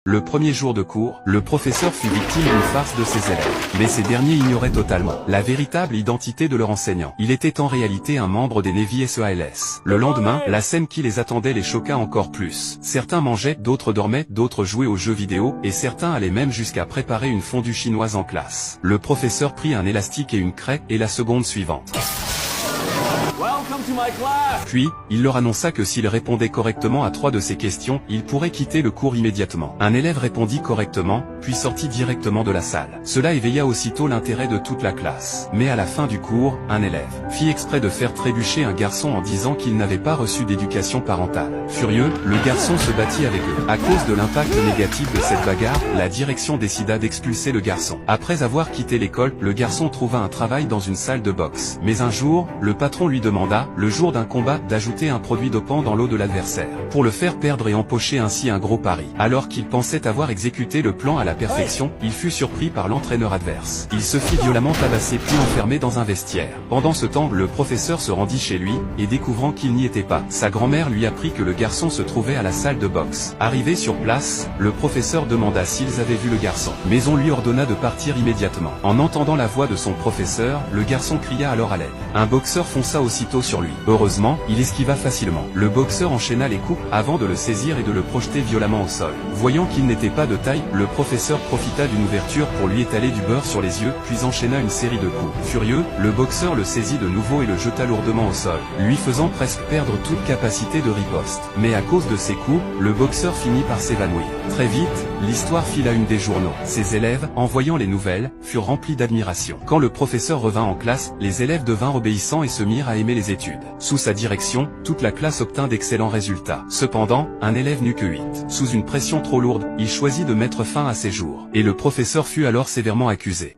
Le premier jour de cours, le professeur fut victime d'une farce de ses élèves. Mais ces derniers ignoraient totalement la véritable identité de leur enseignant. Il était en réalité un membre des Navy SEALs. Le lendemain, la scène qui les attendait les choqua encore plus. Certains mangeaient, d'autres dormaient, d'autres jouaient aux jeux vidéo, et certains allaient même jusqu'à préparer une fondue chinoise en classe. Le professeur prit un élastique et une craie, et la seconde suivante. Puis, il leur annonça que s'ils répondaient correctement à 3 de ces questions, ils pourraient quitter le cours immédiatement. Un élève répondit correctement, puis sortit directement de la salle. Cela éveilla aussitôt l'intérêt de toute la classe. Mais à la fin du cours, un élève fit exprès de faire trébucher un garçon en disant qu'il n'avait pas reçu d'éducation parentale. Furieux, le garçon se battit avec eux. À cause de l'impact négatif de cette bagarre, la direction décida d'expulser le garçon. Après avoir quitté l'école, le garçon trouva un travail dans une salle de boxe. Mais un jour, le patron lui demanda, le jour d'un combat, d'ajouter un produit dopant dans l'eau de l'adversaire, pour le faire perdre et empocher ainsi un gros pari. Alors qu'il pensait avoir exécuté le plan à la perfection, il fut surpris par l'entraîneur adverse. Il se fit violemment tabasser puis enfermé dans un vestiaire. Pendant ce temps, le professeur se rendit chez lui, et découvrant qu'il n'y était pas, sa grand-mère lui apprit que le garçon se trouvait à la salle de boxe. Arrivé sur place, le professeur demanda s'ils avaient vu le garçon, mais on lui ordonna de partir immédiatement. En entendant la voix de son professeur, le garçon cria alors à l'aide. Un boxeur fonça aussitôt sur lui. Heureusement, il esquiva facilement. Le boxeur enchaîna les coups, avant de le saisir et de le projeter violemment au sol. Voyant qu'il n'était pas de taille, le professeur profita d'une ouverture pour lui étaler du beurre sur les yeux, puis enchaîna une série de coups. Furieux, le boxeur le saisit de nouveau et le jeta lourdement au sol, lui faisant presque perdre toute capacité de riposte. Mais à cause de ces coups, le boxeur finit par s'évanouir. Très vite, l'histoire fit la une des journaux. Ses élèves, en voyant les nouvelles, furent remplis d'admiration. Quand le professeur revint en classe, les élèves devinrent obéissants et se mirent à aimer les études. Sous sa direction, toute la classe obtint d'excellents résultats. Cependant, un élève n'eut que 8. Sous une pression trop lourde, il choisit de mettre fin à ses jours. Et le professeur fut alors sévèrement accusé.